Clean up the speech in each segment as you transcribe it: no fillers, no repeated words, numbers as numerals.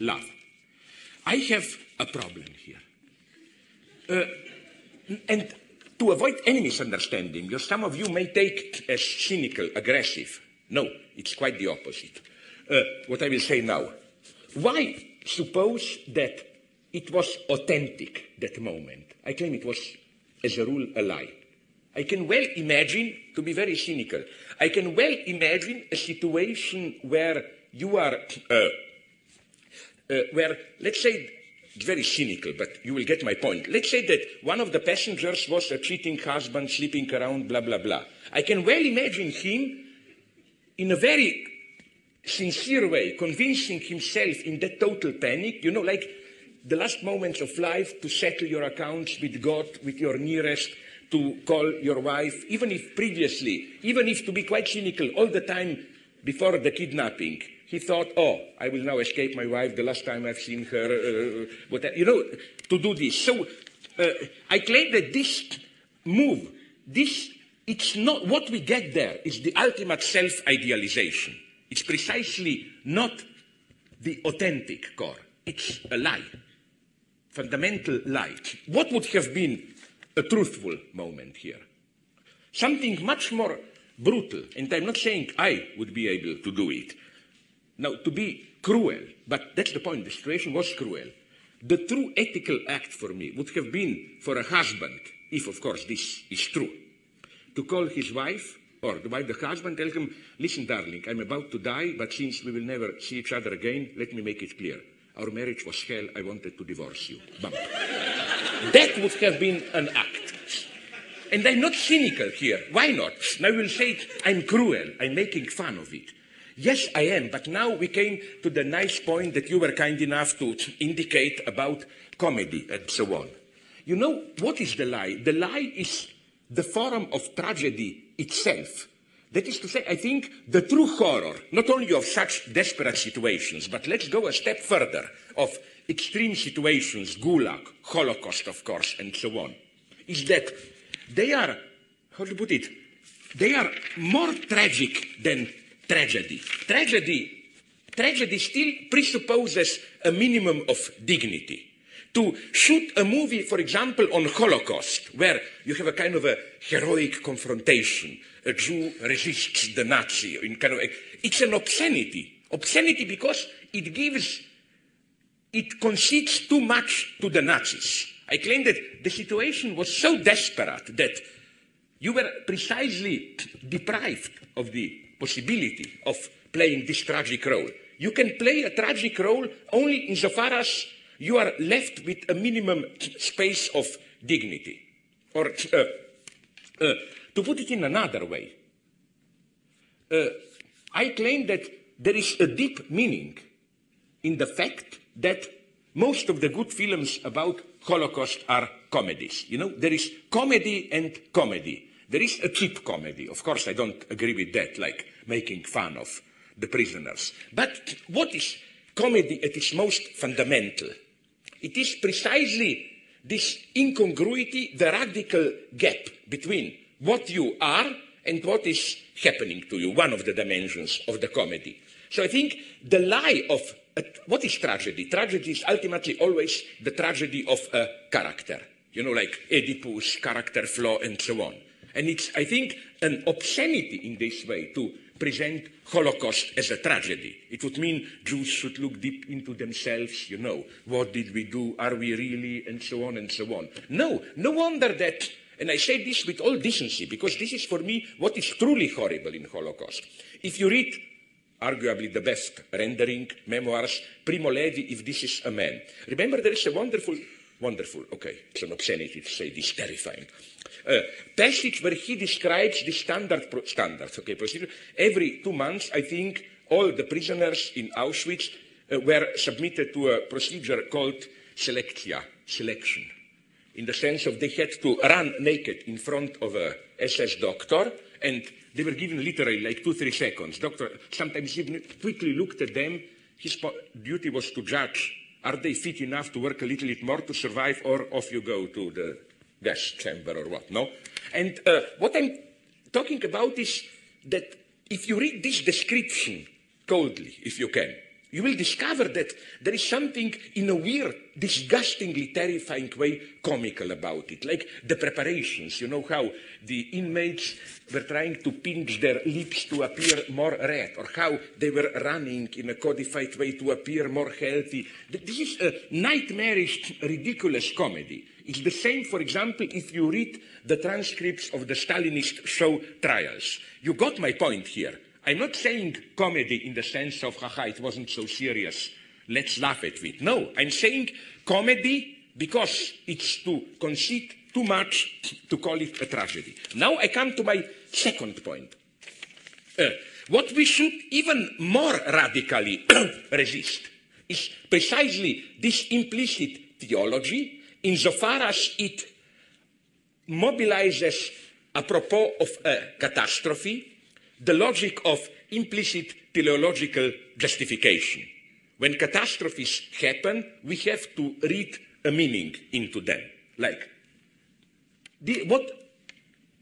love. I have a problem here. And to avoid any misunderstanding, because some of you may take as cynical, aggressive. No, it's quite the opposite. What I will say now. Why suppose that it was authentic, that moment? I claim it was, as a rule, a lie. I can well imagine, to be very cynical, I can well imagine a situation where you are, where, let's say, it's very cynical, but you will get my point. Let's say that one of the passengers was a cheating husband, sleeping around, blah, blah, blah. I can well imagine him in a very sincere way, convincing himself in that total panic, like the last moments of life, to settle your accounts with God, with your nearest, to call your wife, even if previously, even if, to be quite cynical, all the time before the kidnapping, he thought, oh, I will now escape my wife, the last time I've seen her, to do this. So I claim that this move, it's not, what we get there is the ultimate self-idealization. It's precisely not the authentic core. It's a lie, fundamental lie. What would have been a truthful moment here? Something much more brutal, and I'm not saying I would be able to do it. Now, to be cruel, but that's the point, the situation was cruel. The true ethical act for me would have been for a husband, if of course this is true, to call his wife, or the wife, the husband, tell him, listen, darling, I'm about to die, but since we will never see each other again, let me make it clear. Our marriage was hell, I wanted to divorce you. Bump. That would have been an act. And I'm not cynical here. Why not? Now you will say, I'm cruel, I'm making fun of it. Yes, I am, but now we came to the nice point that you were kind enough to indicate about comedy and so on. You know, what is the lie? The lie is the form of tragedy itself. That is to say, I think the true horror, not only of such desperate situations, but let's go a step further, of extreme situations, Gulag, Holocaust, of course, and so on, is that they are, how to put it, they are more tragic than tragedy. Tragedy still presupposes a minimum of dignity. To shoot a movie, for example, on Holocaust, where you have a kind of a heroic confrontation, a Jew resists the Nazi, it's an obscenity. Obscenity because it concedes too much to the Nazis. I claim that the situation was so desperate that you were precisely deprived of the possibility of playing this tragic role. You can play a tragic role only insofar as you are left with a minimum space of dignity. Or to put it in another way, I claim that there is a deep meaning in the fact that most of the good films about Holocaust are comedies. You know, there is comedy and comedy. There is a cheap comedy. Of course, I don't agree with that, like making fun of the prisoners. But what is comedy at its most fundamental? It is precisely this incongruity, the radical gap between what you are and what is happening to you, one of the dimensions of the comedy. So I think the lie of what is tragedy? Tragedy is ultimately always the tragedy of a character, you know, like Oedipus, character flaw, and so on. And it's, I think, an obscenity in this way to present Holocaust as a tragedy. It would mean Jews should look deep into themselves, you know, what did we do, are we really, and so on and so on. No wonder that, and I say this with all decency, because this is for me what is truly horrible in Holocaust. If you read arguably the best rendering, memoirs, Primo Levi, If This Is a Man. Remember, there is a wonderful, okay, it's an obscenity to say this, terrifying, passage where he describes the procedure. Every 2 months, I think, all the prisoners in Auschwitz were submitted to a procedure called selection, in the sense of they had to run naked in front of a SS doctor, and they were given literally like 2-3 seconds. Doctor sometimes even quickly looked at them. His duty was to judge, are they fit enough to work a little bit more to survive, or off you go to the gas chamber or what, no? And what I'm talking about is that if you read this description coldly, if you can, you will discover that there is something in a weird, disgustingly terrifying way comical about it. Like the preparations, you know how the inmates were trying to pinch their lips to appear more red, or how they were running in a codified way to appear more healthy. This is a nightmarish, ridiculous comedy. It's the same, for example, if you read the transcripts of the Stalinist show trials. You got my point here. I'm not saying comedy in the sense of, haha, it wasn't so serious, let's laugh at it. No, I'm saying comedy because it's to concede too much to call it a tragedy. Now I come to my second point. What we should even more radically resist is precisely this implicit theology, insofar as it mobilizes, apropos of a catastrophe, the logic of implicit teleological justification. When catastrophes happen, we have to read a meaning into them. Like, what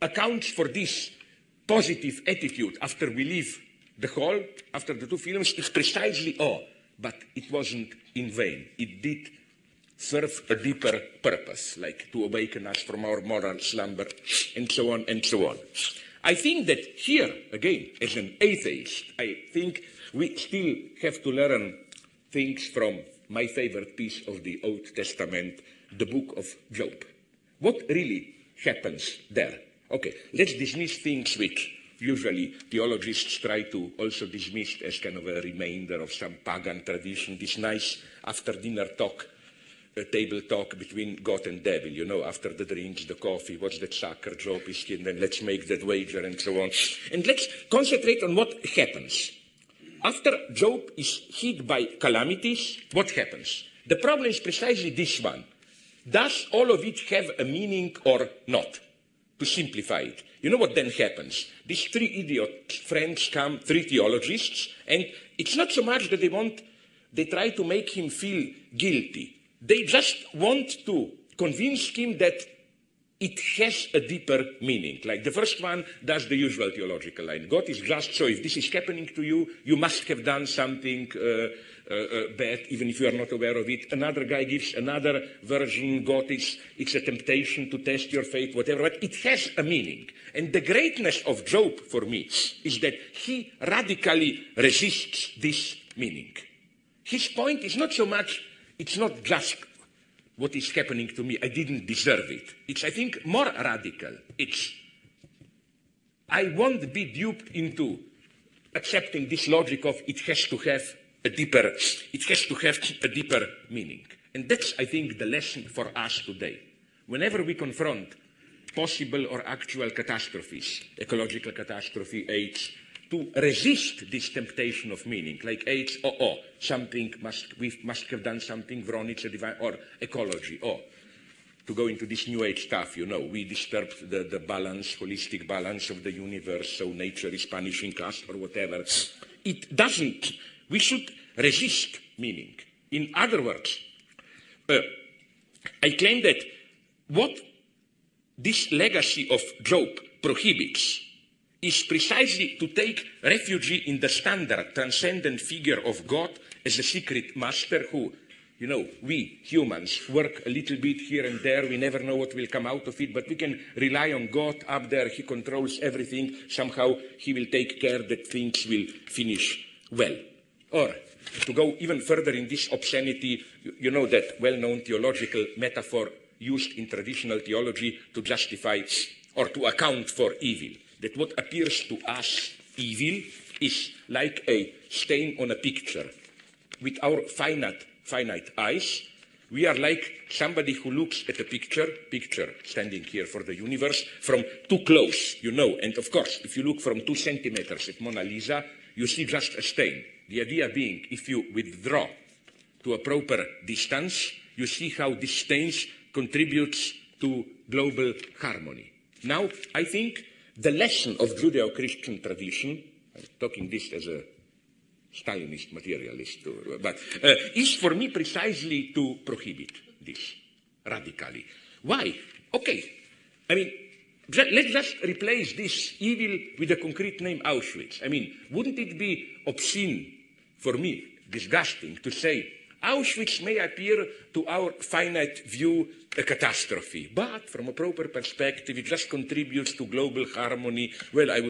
accounts for this positive attitude after we leave the hall, after the two films, is precisely, but it wasn't in vain. It did serve a deeper purpose, like to awaken us from our moral slumber, and so on and so on. I think that here, again, as an atheist, I think we still have to learn things from my favorite piece of the Old Testament, the book of Job. What really happens there? Okay, let's dismiss things which usually theologists try to also dismiss as kind of a remainder of some pagan tradition, this nice after-dinner talk, table talk between God and devil, you know, after the drinks, the coffee, what's that sucker, Job is here, and then let's make that wager and so on. And let's concentrate on what happens. After Job is hit by calamities, what happens? The problem is precisely this one. Does all of it have a meaning or not? To simplify it. You know what then happens? These three idiot friends come, three theologists, and it's not so much that they try to make him feel guilty. They just want to convince him that it has a deeper meaning. Like the first one does the usual theological line. God is just, so if this is happening to you, you must have done something bad, even if you are not aware of it. Another guy gives another version. God it's a temptation to test your faith, whatever. But it has a meaning. And the greatness of Job, for me, is that he radically resists this meaning. His point is not so much, it's not just what is happening to me, I didn't deserve it. It's, I think, more radical. It's, I won't be duped into accepting this logic of it has to have a deeper meaning. And that's, I think, the lesson for us today. Whenever we confront possible or actual catastrophes, ecological catastrophe, AIDS, to resist this temptation of meaning, like AIDS, we must have done something wrong, it's a divine, or ecology, to go into this new age stuff, you know, we disturbed the balance, holistic balance of the universe, so nature is punishing us, or whatever. It doesn't, we should resist meaning. In other words, I claim that what this legacy of Job prohibits is precisely to take refuge in the standard, transcendent figure of God as a secret master who, you know, we humans work a little bit here and there, we never know what will come out of it, but we can rely on God up there, he controls everything, somehow he will take care that things will finish well. Or, to go even further in this obscenity, you know that well-known theological metaphor used in traditional theology to justify or to account for evil. That what appears to us evil is like a stain on a picture. With our finite eyes, we are like somebody who looks at a picture standing here for the universe, from too close, you know. And of course, if you look from 2 centimeters at Mona Lisa, you see just a stain. The idea being, if you withdraw to a proper distance, you see how this stains contributes to global harmony. Now, I think the lesson of Judeo-Christian tradition, I'm talking this as a Stalinist materialist, but is for me precisely to prohibit this radically. Why? Okay, I mean, let's just replace this evil with a concrete name, Auschwitz. I mean, wouldn't it be obscene for me, disgusting to say Auschwitz may appear to our finite view a catastrophe, but from a proper perspective, it just contributes to global harmony. Well, I would